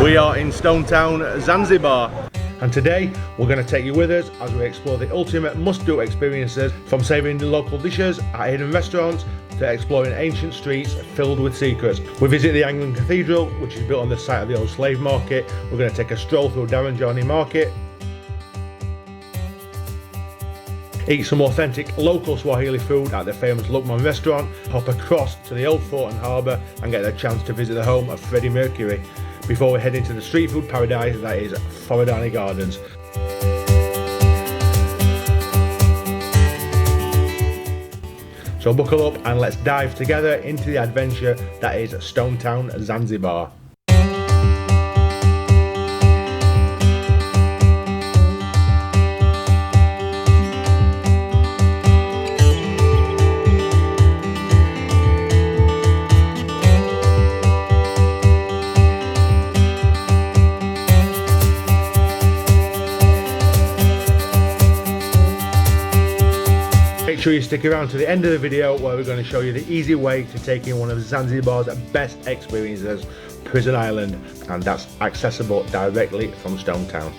We are in Stonetown Zanzibar, and today we're going to take you with us as we explore the ultimate must-do experiences, from savouring the local dishes at hidden restaurants to exploring ancient streets filled with secrets. We visit the Anglican Cathedral, which is built on the site of the old slave market. We're going to take a stroll through Daranjani market, eat some authentic local Swahili food at the famous Lukman Restaurant, hop across to the old fort and harbour and get a chance to visit the home of Freddie Mercury before we head into the street food paradise that is Forodhani Gardens. So buckle up and let's dive together into the adventure that is Stonetown Zanzibar. Make sure you stick around to the end of the video, where we're going to show you the easy way to take in one of Zanzibar's best experiences, Prison Island, and that's accessible directly from Stonetown.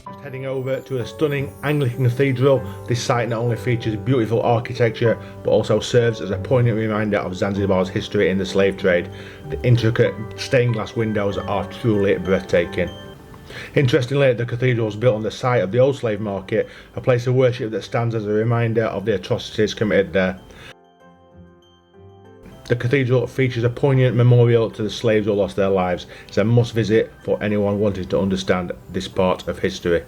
Just heading over to a stunning Anglican Cathedral. This site not only features beautiful architecture but also serves as a poignant reminder of Zanzibar's history in the slave trade. The intricate stained glass windows are truly breathtaking. Interestingly, the cathedral was built on the site of the old slave market, a place of worship that stands as a reminder of the atrocities committed there. The cathedral features a poignant memorial to the slaves who lost their lives. It's a must visit for anyone wanting to understand this part of history.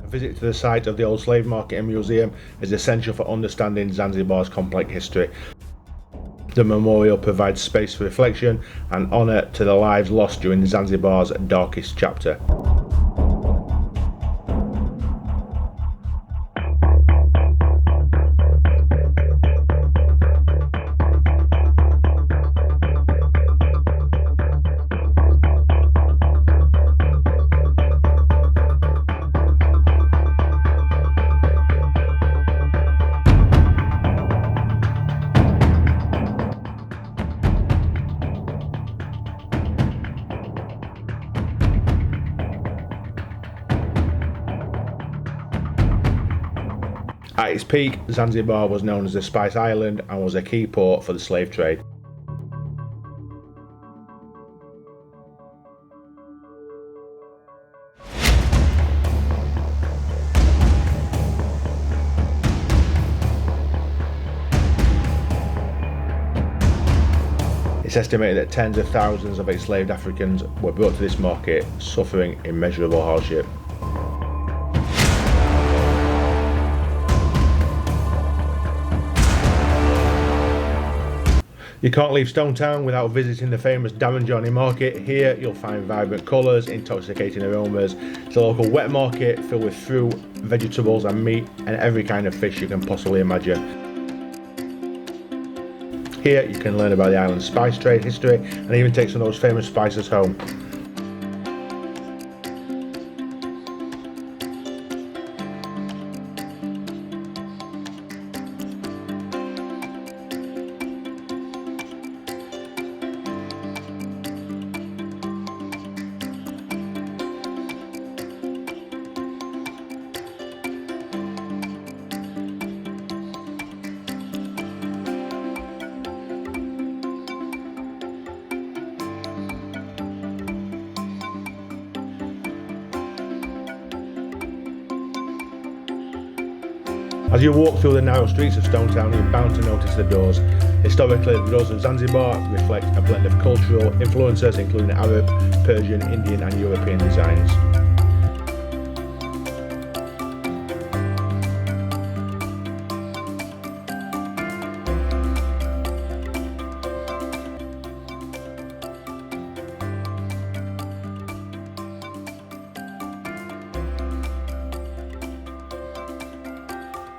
A visit to the site of the old slave market and museum is essential for understanding Zanzibar's complex history. The memorial provides space for reflection and honour to the lives lost during Zanzibar's darkest chapter. At its peak, Zanzibar was known as the Spice Island and was a key port for the slave trade. It's estimated that tens of thousands of enslaved Africans were brought to this market, suffering immeasurable hardship. You can't leave Stonetown without visiting the famous Daranjani market. Here you'll find vibrant colours, intoxicating aromas. It's a local wet market filled with fruit, vegetables and meat and every kind of fish you can possibly imagine. Here you can learn about the island's spice trade history and even take some of those famous spices home. As you walk through the narrow streets of Stonetown, you're bound to notice the doors. Historically, the doors of Zanzibar reflect a blend of cultural influences, including Arab, Persian, Indian and European designs.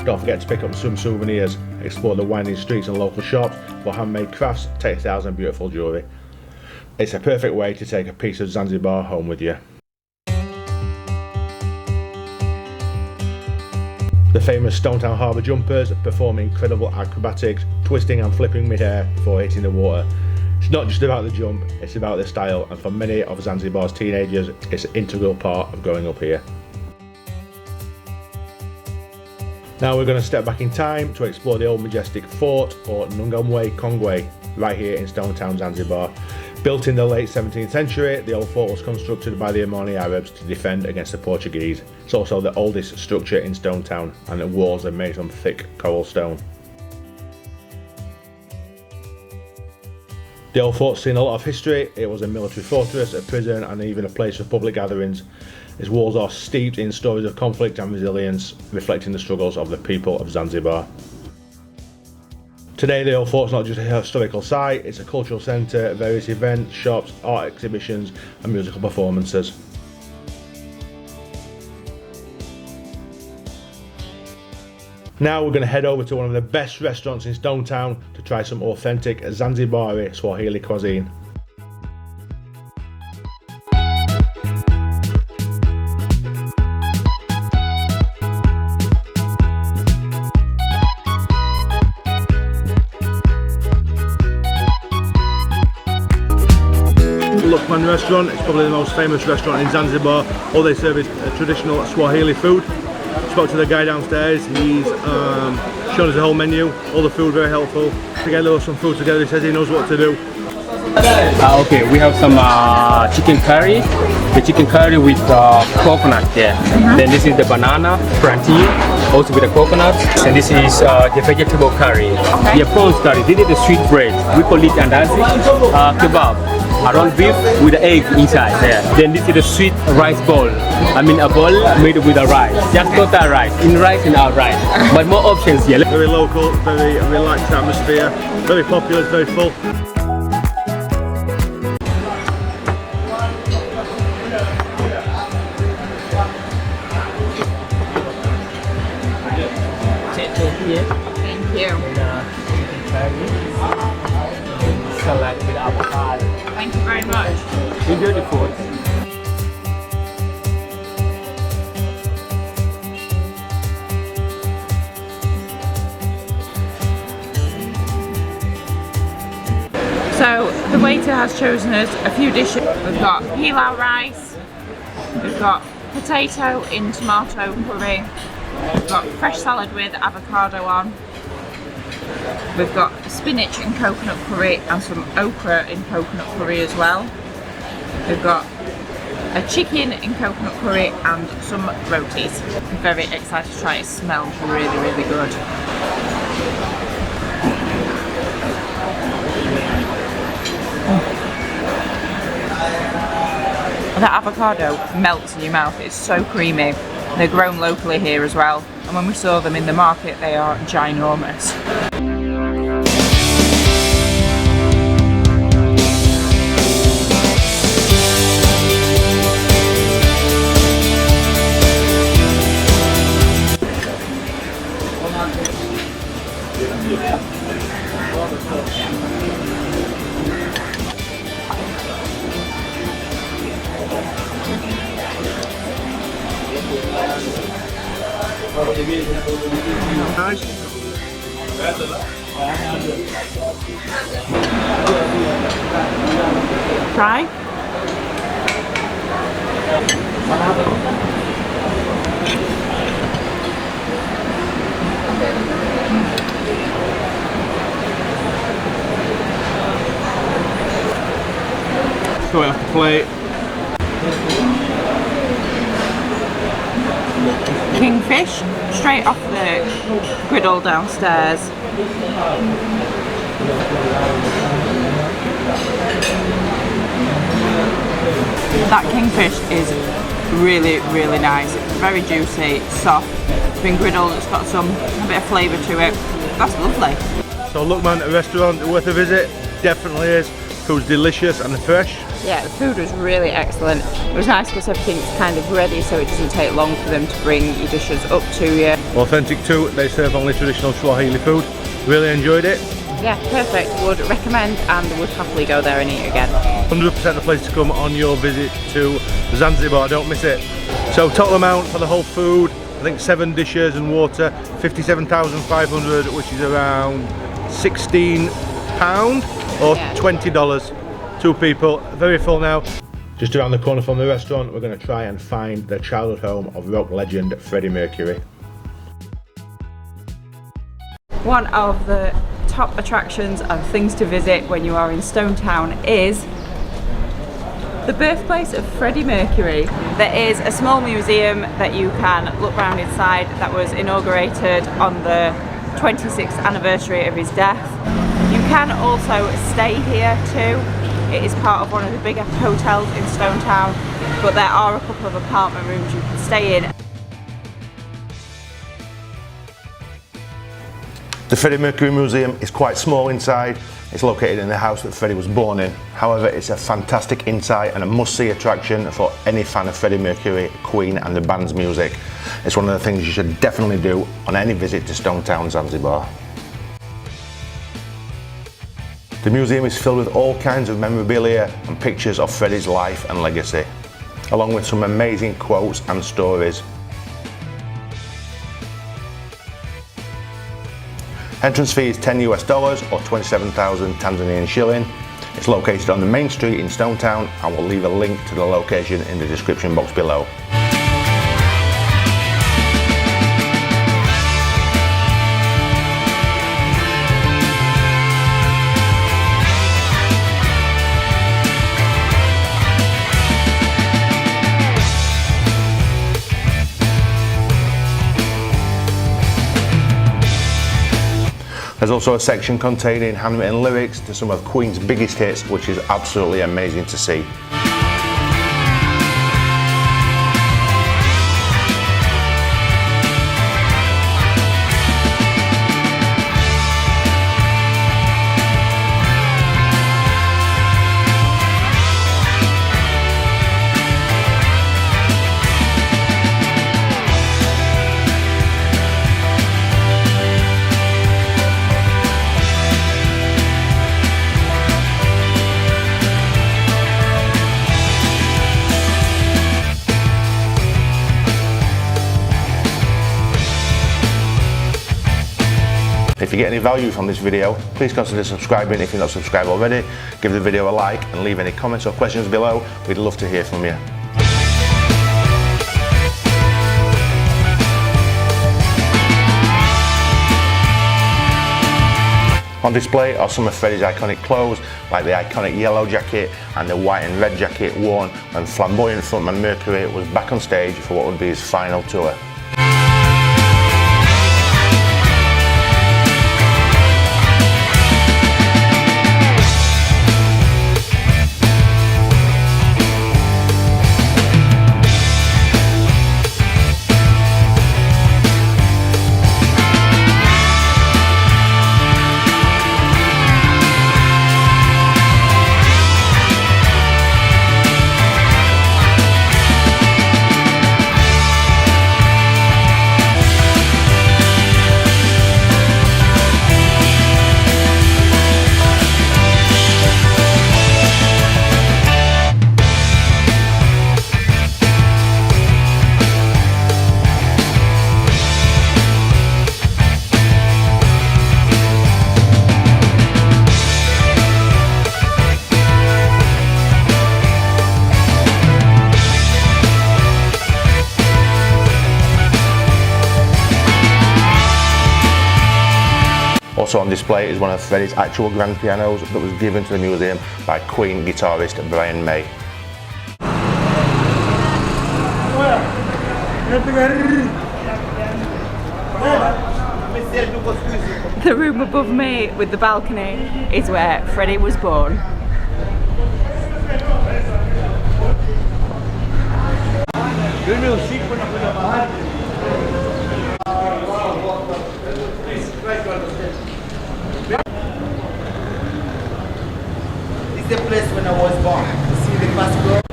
Don't forget to pick up some souvenirs, explore the winding streets and local shops for handmade crafts, textiles and beautiful jewellery. It's a perfect way to take a piece of Zanzibar home with you. The famous Stonetown Harbour jumpers perform incredible acrobatics, twisting and flipping mid-air before hitting the water. It's not just about the jump, it's about the style, and for many of Zanzibar's teenagers, it's an integral part of growing up here. Now we're going to step back in time to explore the old majestic fort, or Nungamwe Kongwe, right here in Stonetown Zanzibar. Built in the late 17th century, the old fort was constructed by the Omani Arabs to defend against the Portuguese. It's also the oldest structure in Stonetown, and the walls are made from thick coral stone. The old fort's seen a lot of history. It was a military fortress, a prison and even a place for public gatherings. Its walls are steeped in stories of conflict and resilience, reflecting the struggles of the people of Zanzibar. Today the old fort's not just a historical site, it's a cultural centre, various events, shops, art exhibitions and musical performances. Now we're going to head over to one of the best restaurants in Stonetown to try some authentic Zanzibari Swahili cuisine. Lukman Restaurant, it's probably the most famous restaurant in Zanzibar. All they serve is traditional Swahili food. Spoke to the guy downstairs, he's shown us the whole menu, all the food very helpful. Together some food together, he says he knows what to do. Okay, we have some chicken curry, the chicken curry with coconut there. Then this is the banana plantain, also with the coconut. And this is the vegetable curry. The prawns curry, this is the sweet bread. We call it andazi kebab. Around beef with the egg inside there. Then this is the sweet rice bowl. I mean a bowl made with a rice. Just total rice, in rice and out rice. But more options here. Very local, very relaxed atmosphere, very popular, very full. Thank you. Salad with avocado. Thank you very much. Enjoy the food. So the waiter has chosen us a few dishes. We've got pilau rice, we've got potato in tomato curry, we've got fresh salad with avocado on, we've got spinach in coconut curry and some okra in coconut curry as well. We've got a chicken in coconut curry and some rotis. I'm very excited to try it. It smells really, really good. That avocado melts in your mouth. It's so creamy. They're grown locally here as well. And when we saw them in the market, they are ginormous. Nice. Try. Throw it off the plate. Kingfish, straight off the griddle downstairs. That kingfish is really, really nice. Very juicy, soft. It's been griddled, it's got a bit of flavour to it. That's lovely. So Lukman Restaurant, worth a visit, definitely is. Food's delicious and fresh. Yeah, the food was really excellent. It was nice because everything's kind of ready, so it doesn't take long for them to bring your dishes up to you. Authentic too, they serve only traditional Swahili food. Really enjoyed it. Yeah, perfect. Would recommend and would happily go there and eat again. 100% the place to come on your visit to Zanzibar, don't miss it. So total amount for the whole food, I think 7 dishes and water, 57,500, which is around £16 or $20. 2 people, very full now. Just around the corner from the restaurant, we're going to try and find the childhood home of rock legend Freddie Mercury. One of the top attractions and things to visit when you are in Stonetown is the birthplace of Freddie Mercury. There is a small museum that you can look around inside that was inaugurated on the 26th anniversary of his death. You can also stay here too. It is part of one of the bigger hotels in Stonetown, but there are a couple of apartment rooms you can stay in. The Freddie Mercury Museum is quite small inside. It's located in the house that Freddie was born in. However, it's a fantastic insight and a must-see attraction for any fan of Freddie Mercury, Queen and the band's music. It's one of the things you should definitely do on any visit to Stonetown Zanzibar. The museum is filled with all kinds of memorabilia and pictures of Freddie's life and legacy, along with some amazing quotes and stories. Entrance fee is $10 or 27,000 Tanzanian shilling. It's located on the main street in Stonetown, and we'll leave a link to the location in the description box below. There's also a section containing handwritten lyrics to some of Queen's biggest hits, which is absolutely amazing to see. If you get any value from this video, please consider subscribing if you're not subscribed already. Give the video a like and leave any comments or questions below. We'd love to hear from you. On display are some of Freddie's iconic clothes, like the iconic yellow jacket and the white and red jacket worn when flamboyant frontman Mercury was back on stage for what would be his final tour. Also on display is one of Freddie's actual grand pianos that was given to the museum by Queen guitarist Brian May. The room above me with the balcony is where Freddie was born. This is the place when I was born. You see the passport?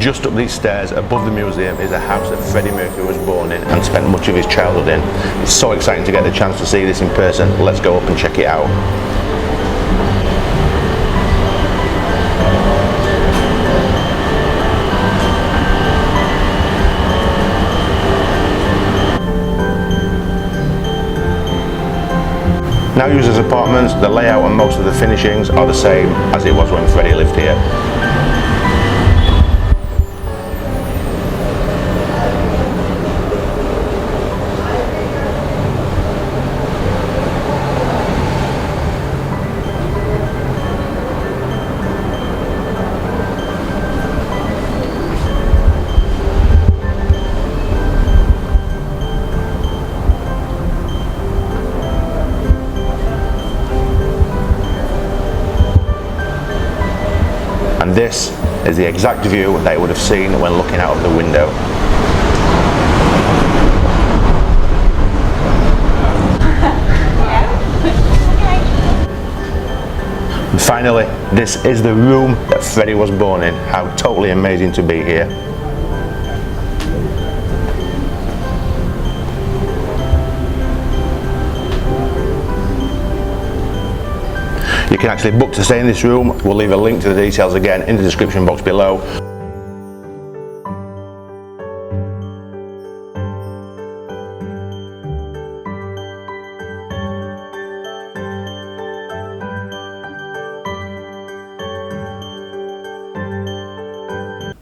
just up these stairs above the museum is a house that Freddie Mercury was born in and spent much of his childhood in. It's so exciting to get the chance to see this in person. Let's go up and check it out. Now used as apartments, the layout and most of the finishings are the same as it was when Freddie lived here. And this is the exact view that you would have seen when looking out of the window. And finally, this is the room that Freddie was born in. How totally amazing to be here. You can actually book to stay in this room. We'll leave a link to the details again in the description box below.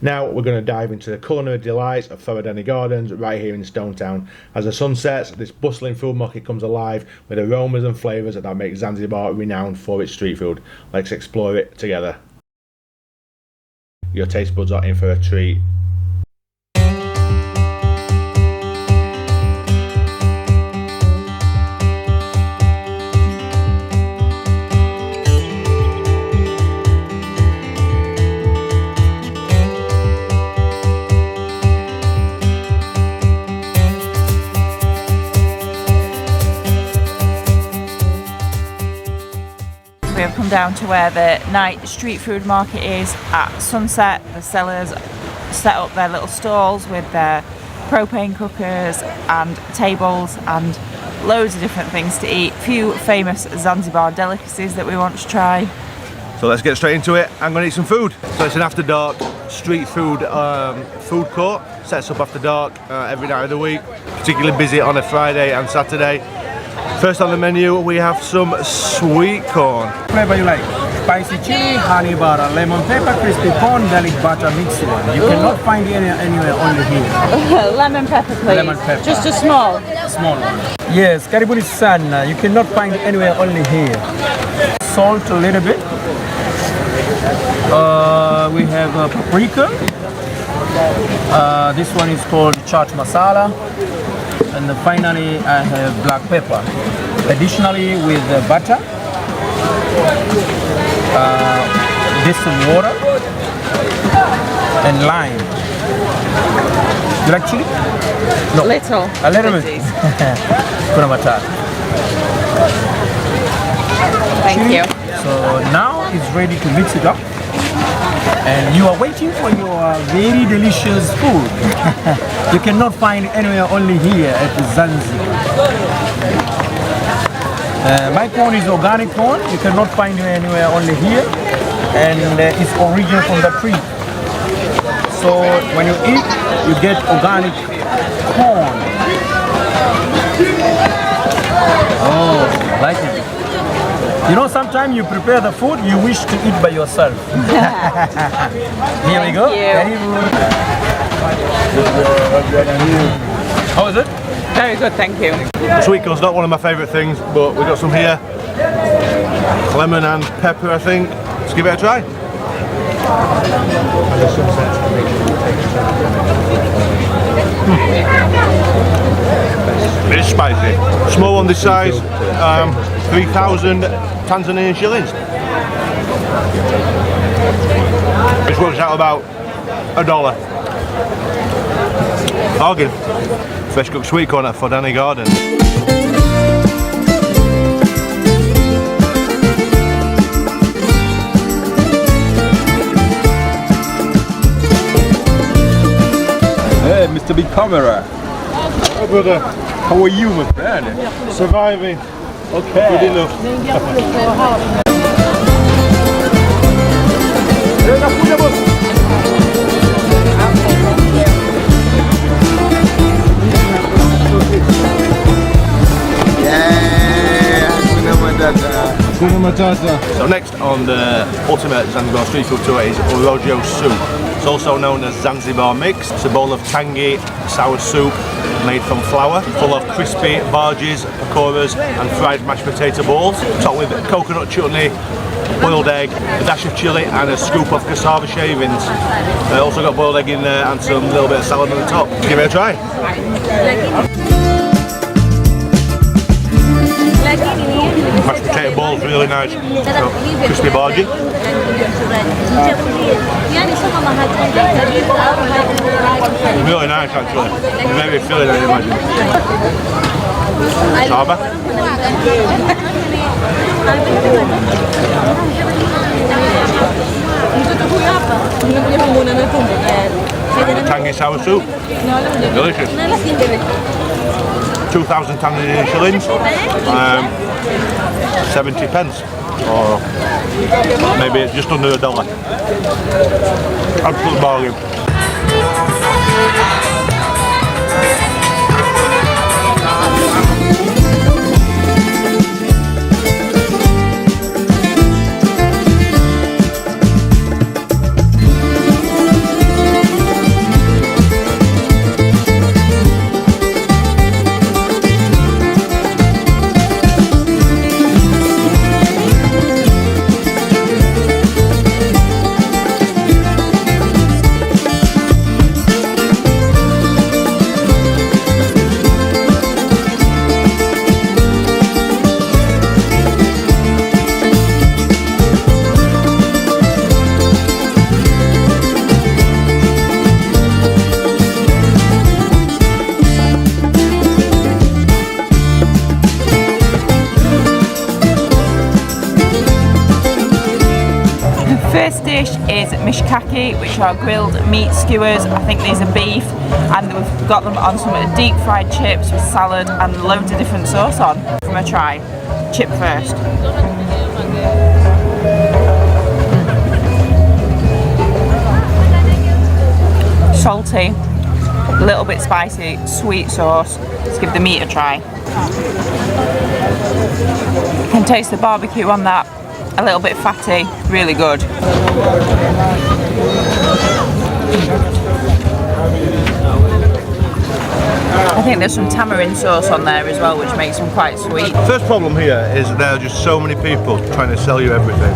Now we're going to dive into the culinary delights of Forodhani Gardens right here in Stonetown. As the sun sets, this bustling food market comes alive with aromas and flavours that make Zanzibar renowned for its street food. Let's explore it together. Your taste buds are in for a treat. We have come down to where the night street food market is at sunset. The sellers set up their little stalls with their propane cookers and tables and loads of different things to eat. Few famous Zanzibar delicacies that we want to try. So let's get straight into it. I'm going to eat some food. So it's an after dark street food food court. Sets up after dark every night of the week. Particularly busy on a Friday and Saturday. First on the menu we have some sweet corn. Flavor you like? Spicy chili, honey butter, lemon pepper, crispy corn, garlic butter mixed one. You cannot find it anywhere, only here. Lemon pepper, please. Lemon pepper. Just a small. Small one. Yes, karibuni sana. You cannot find it anywhere, only here. Salt a little bit. We have paprika. This one is called chaat masala. And then finally I have black pepper. Additionally with butter, this water and lime. You like chili? No. Little. A little bit. Kuna matata. Thank you. So now it's ready to mix it up. And you are waiting for your very delicious food. You cannot find anywhere, only here at Zanzibar. My corn is organic corn. You cannot find it anywhere, only here. And it's original from the tree. So when you eat, you get organic corn. Oh, like it. You know, sometimes you prepare the food you wish to eat by yourself. Here we go. Very good. How is it? Very good, thank you. Sweet corn's not one of my favourite things, but we've got some here. Lemon and pepper, I think. Let's give it a try. It's spicy. Small one this size, 3,000 Tanzanian shillings. Which works out about $1. Bargain. Fresh cooked sweet corn at Forodhani Garden. Mr. Big Camera. Hi, brother. How are you, my friend? Surviving. Okay. Good enough. So next on the ultimate Zanzibar street food tour is Rojo soup. It's also known as Zanzibar mix. It's a bowl of tangy sour soup made from flour, full of crispy barges, pakoras and fried mashed potato balls, topped with coconut chutney, boiled egg, a dash of chilli and a scoop of cassava shavings. Also got boiled egg in there and some little bit of salad on the top. Give it a try. Mashed potato balls, really nice. So, crispy bargain. Really nice actually. Very filling, I imagine. Harbour. Tangy sour soup. Delicious. 2,000 Tanzanian shillings, 70 pence, or maybe just under $1. Absolute bargain. First dish is mishkaki, which are grilled meat skewers. I think these are beef, and we've got them on some deep fried chips with salad and loads of different sauce on. From a try. Chip first. Salty, a little bit spicy, sweet sauce. Let's give the meat a try. You can taste the barbecue on that. A little bit fatty, really good. I think there's some tamarind sauce on there as well, which makes them quite sweet. First problem here is there are just so many people trying to sell you everything.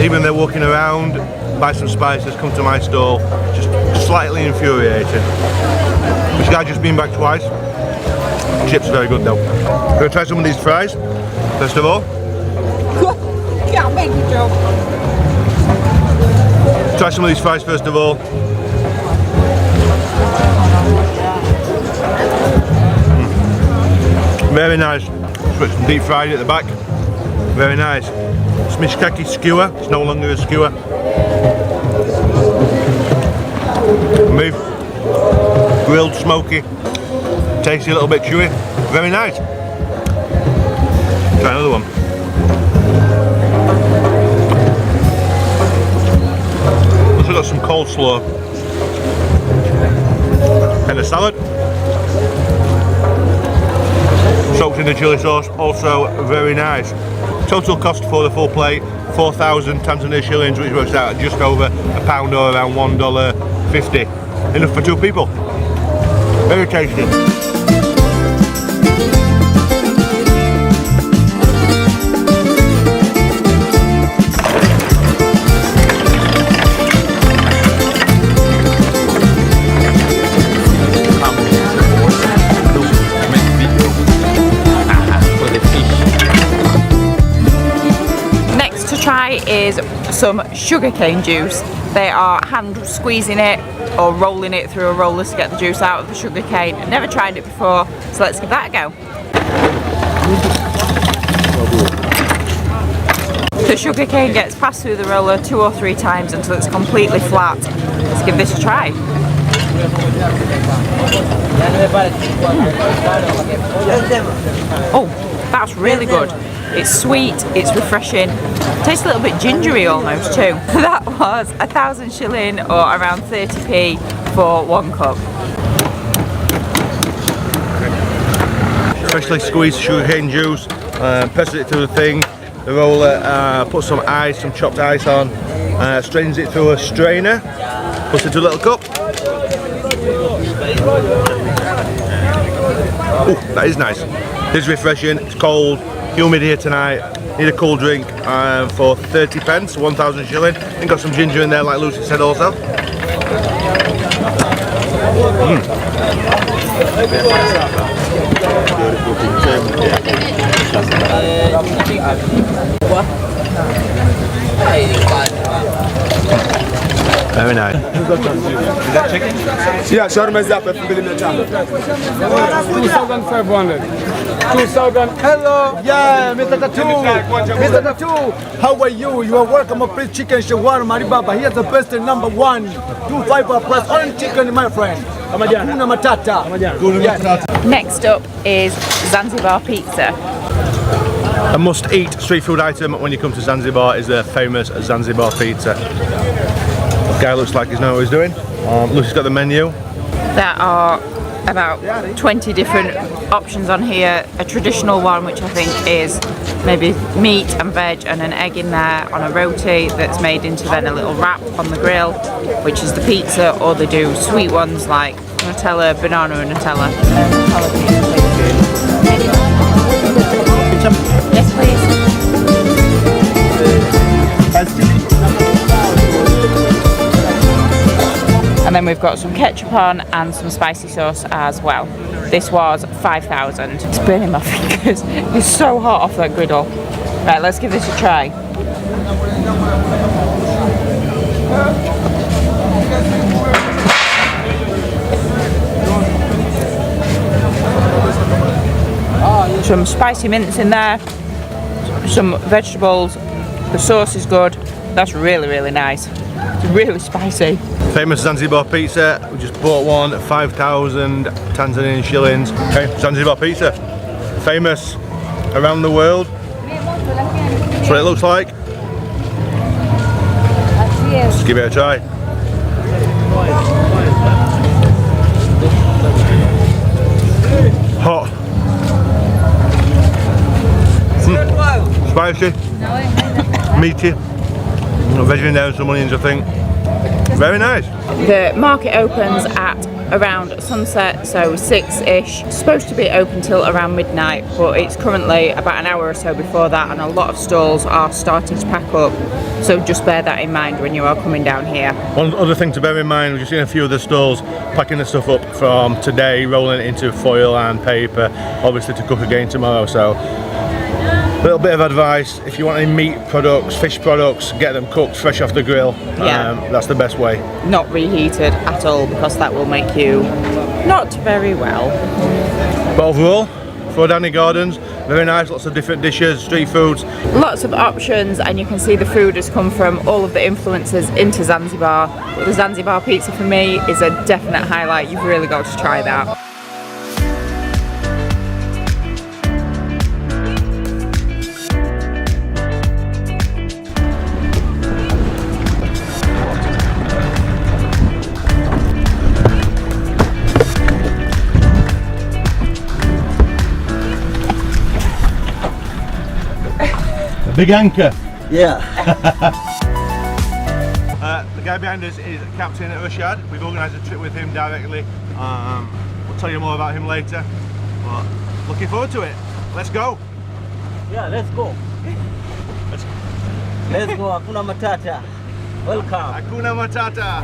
Even they're walking around, buy some spices, come to my stall, just slightly infuriating. This guy just been back twice. Chips are very good though. I'm going to try some of these fries, first of all. Try some of these fries first of all. Very nice. Put some deep fried at the back. Very nice. It's mishkaki skewer. It's no longer a skewer. Beef. Grilled, smoky. Tasty, a little bit chewy. Very nice. Try another one. Also got some coleslaw and a salad. Soaked in the chili sauce, also very nice. Total cost for the full plate, 4,000 Tanzanian shillings, which works out at just over £1 or around $1.50. Enough for two people. Very tasty. Is some sugarcane juice. They are hand squeezing it or rolling it through a roller to get the juice out of the sugarcane. Never tried it before, so let's give that a go. The sugarcane gets passed through the roller 2 or 3 times until it's completely flat. Let's give this a try. Oh, that's really good. It's sweet, it's refreshing. Tastes a little bit gingery almost too. That was 1,000 shilling or around 30p for 1 cup. Freshly squeezed sugarcane juice, presses it through the thing, the roller, puts some ice, some chopped ice on, strains it through a strainer, puts it into a little cup. Ooh, that is nice. This is refreshing, it's cold, humid here tonight, need a cool drink for 30 pence, 1,000 shilling, and got some ginger in there like Lucy said also. Very nice. Is that chicken? Yeah, shawarma is up at 2,500. 2,000. Hello. Yeah, Mr. Tattoo. Mr. Tattoo, how are you? You are welcome. Please chicken shawarma Alibaba. Here's the best and number 1. 2,500 price. Only chicken, my friend. Hakuna matata. Yes. Next up is Zanzibar pizza. A must-eat street food item when you come to Zanzibar is the famous Zanzibar pizza. The guy looks like he's know what he's doing. Lucy's got the menu. There are about 20 different options on here. A traditional one, which I think is maybe meat and veg and an egg in there on a roti that's made into then a little wrap on the grill, which is the pizza, or they do sweet ones like Nutella, banana and Nutella. Yes, please. And then we've got some ketchup on and some spicy sauce as well. This was 5,000. It's burning my fingers. It's so hot off that griddle. Right, let's give this a try. Some spicy mince in there, some vegetables. The sauce is good. That's really, really nice. It's really spicy. Famous Zanzibar pizza. We just bought one at 5,000 Tanzanian shillings. Okay, Zanzibar pizza. Famous around the world. That's what it looks like. Let's give it a try. Hot. Spicy. Meaty. Veg in there and some onions, I think. Very nice. The market opens at around sunset, so 6-ish. It's supposed to be open till around midnight, but it's currently about an hour or so before that, and a lot of stalls are starting to pack up. So just bear that in mind when you are coming down here. One other thing to bear in mind, we've just seen a few of the stalls packing the stuff up from today, rolling it into foil and paper, obviously to cook again tomorrow. So a little bit of advice, if you want any meat products, fish products, get them cooked fresh off the grill. Yeah. That's the best way. Not reheated at all, because that will make you not very well. But overall, Forodhani Gardens, very nice, lots of different dishes, street foods. Lots of options, and you can see the food has come from all of the influences into Zanzibar. But the Zanzibar pizza for me is a definite highlight. You've really got to try that. Big anchor. Yeah. The guy behind us is Captain Urshad. We've organised a trip with him directly. We'll tell you more about him later. But looking forward to it. Let's go. Yeah, let's go. Let's go. Hakuna matata. Welcome. Hakuna Matata.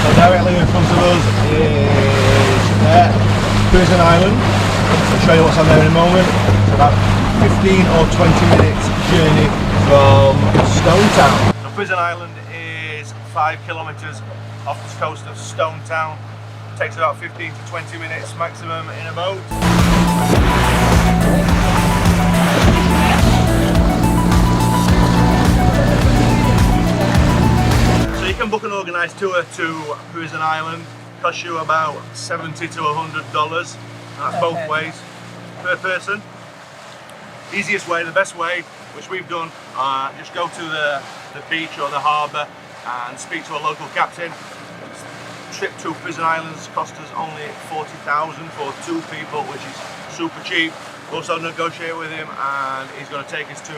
So directly in front of us is Prison Island. I'll show you what's on there in a moment. It's about 15 or 20 minutes journey from Stonetown. So Prison Island is 5 kilometres off the coast of Stonetown. It takes about 15 to 20 minutes maximum in a boat. organised tour to Prison Island. Costs you about $70 to $100. That's both ways per person. Easiest way, the best way, which we've done, just go to the beach or the harbour and speak to a local captain. Trip to Prison Islands cost us only $40,000 for 2 people, which is super cheap. Also negotiate with him, and he's going to take us to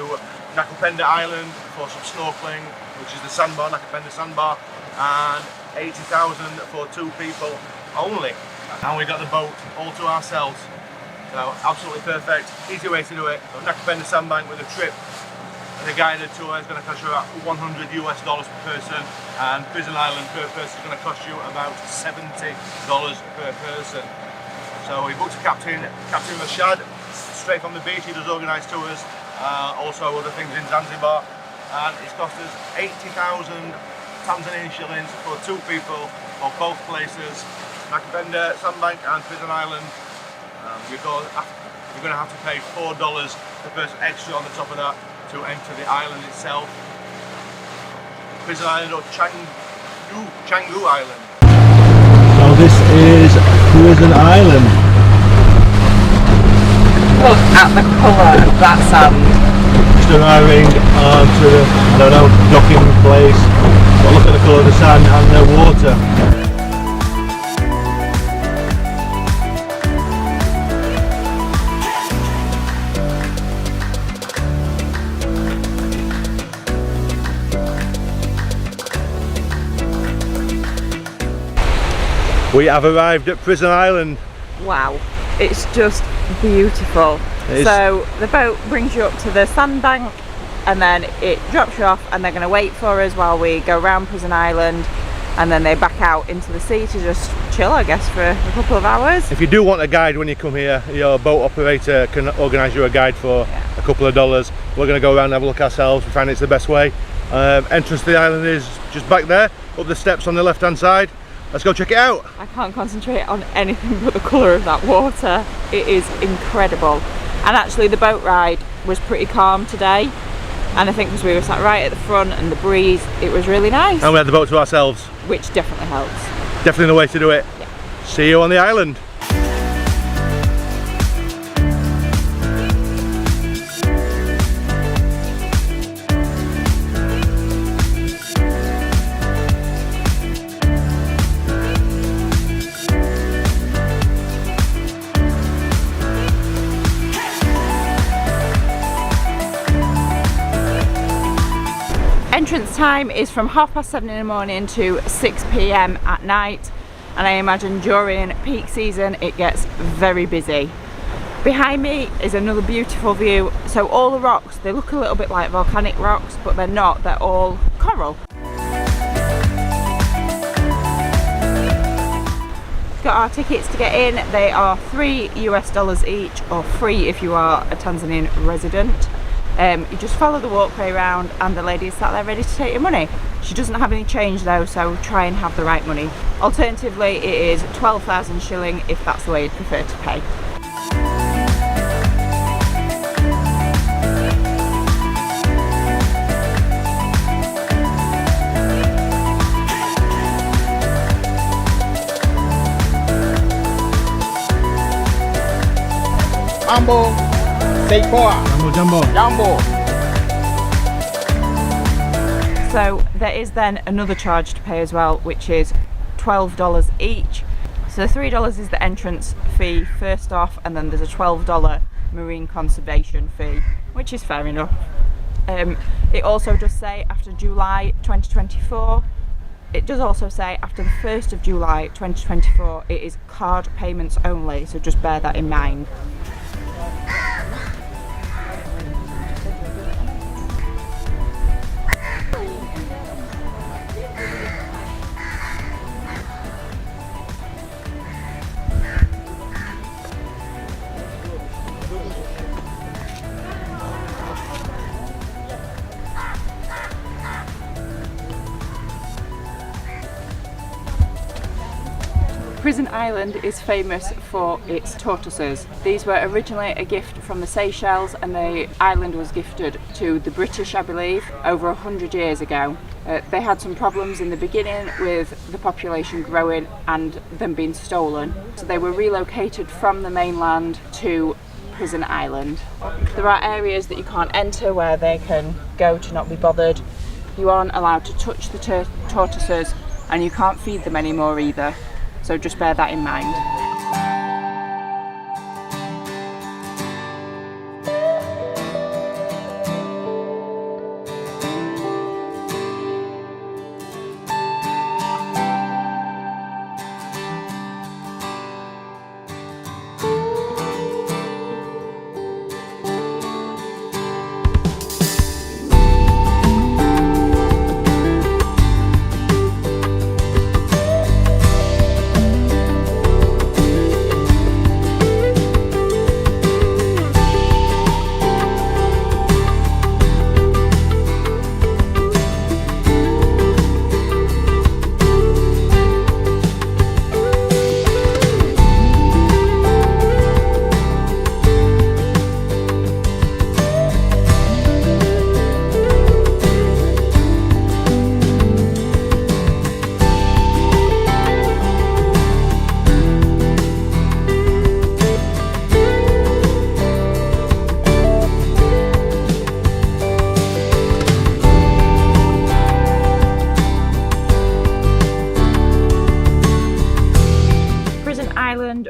Nakupenda Island for some snorkeling, which is the sandbar, Nakupenda sandbar, and $80,000 for 2 people only. And we got the boat all to ourselves. So absolutely perfect, easy way to do it. So Nakupenda Sandbank with a trip and a guided tour is going to cost you about $100 per person, and Prison Island per person is going to cost you about $70 per person. So we booked a Captain Rashad, straight from the beach. He does organised tours, also other things in Zanzibar, and it's cost us 80,000 Tanzanian shillings for 2 people for both places, Nakupenda Sandbank and Prison Island. You're going to have to pay $4 per person extra on the top of that to enter the island itself. Prison Island or Canggu Island. So this is Prison Island. Look at the colour of that sand. Just arriving onto the, I don't know, docking place. But look at the colour of the sand and the water. We have arrived at Prison Island. Wow, it's just beautiful. So the boat brings you up to the sandbank, and then it drops you off, and they're going to wait for us while we go around Prison Island, and then they back out into the sea to just chill, I guess, for a couple of hours. If you do want a guide when you come here, your boat operator can organise you a guide for a couple of dollars. We're going to go around and have a look ourselves. We find it's the best way. Entrance to the island is just back there, up the steps on the left hand side. Let's go check it out. I can't concentrate on anything but the colour of that water. It is incredible. And actually the boat ride was pretty calm today. And I think because we were sat right at the front and the breeze, it was really nice. And we had the boat to ourselves. Which definitely helps. Definitely the way to do it. Yeah. See you on the island. Entrance time is from 7:30 in the morning to 6 p.m. at night, and I imagine during peak season it gets very busy. Behind me is another beautiful view. So all the rocks, they look a little bit like volcanic rocks, but they're not, they're all coral. Got our tickets to get in. They are $3 each, or free if you are a Tanzanian resident. You just follow the walkway around, and the lady is sat there ready to take your money. She doesn't have any change though, so try and have the right money. Alternatively, it is 12,000 shilling if that's the way you'd prefer to pay. Mambo, Seikoa. Jumbo. Jambo. So there is then another charge to pay as well, which is $12 each. So the $3 is the entrance fee first off, and then there's a $12 marine conservation fee, which is fair enough. It also does say after July 2024. It does also say after the 1st of July 2024 it is card payments only, so just bear that in mind. Prison Island is famous for its tortoises. These were originally a gift from the Seychelles, and the island was gifted to the British, I believe, over 100 years ago. They had some problems in the beginning with the population growing and them being stolen, so they were relocated from the mainland to Prison Island. There are areas that you can't enter where they can go to not be bothered. You aren't allowed to touch the tortoises, and you can't feed them anymore either, so just bear that in mind.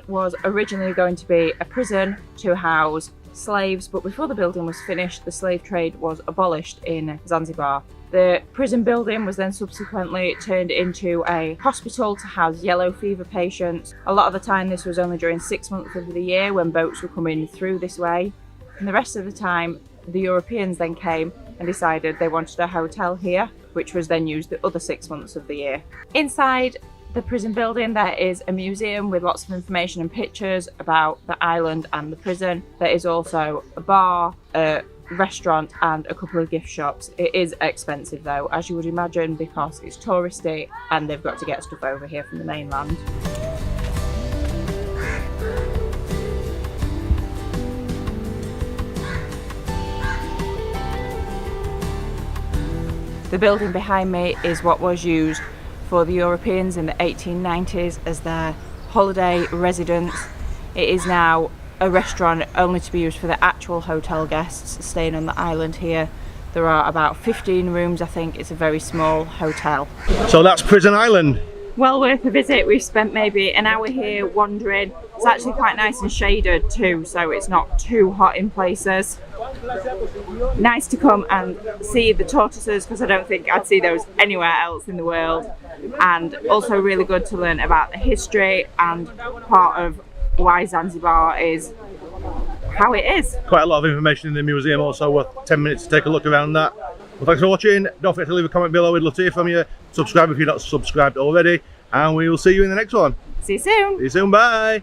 Was originally going to be a prison to house slaves, but before the building was finished, the slave trade was abolished in Zanzibar. The prison building was then subsequently turned into a hospital to house yellow fever patients. A lot of the time this was only during 6 months of the year when boats were coming through this way, and the rest of the time the Europeans then came and decided they wanted a hotel here, which was then used the other 6 months of the year. Inside the prison building there is a museum with lots of information and pictures about the island and the prison. There is also a bar, a restaurant and a couple of gift shops. It is expensive though, as you would imagine, because it's touristy and they've got to get stuff over here from the mainland. The building behind me is what was used for the Europeans in the 1890s as their holiday residence. It is now a restaurant only to be used for the actual hotel guests staying on the island here. There are about 15 rooms, I think. It's a very small hotel. So that's Prison Island. Well worth a visit. We've spent maybe an hour here wandering. It's actually quite nice and shaded too, so it's not too hot in places. Nice to come and see the tortoises, because I don't think I'd see those anywhere else in the world, and also really good to learn about the history and part of why Zanzibar is how it is. Quite a lot of information in the museum, also worth 10 minutes to take a look around that. Well, thanks for watching. Don't forget to leave a comment below. We'd love to hear from you. Subscribe if you're not subscribed already, and we will see you in the next one. See you soon. See you soon. Bye.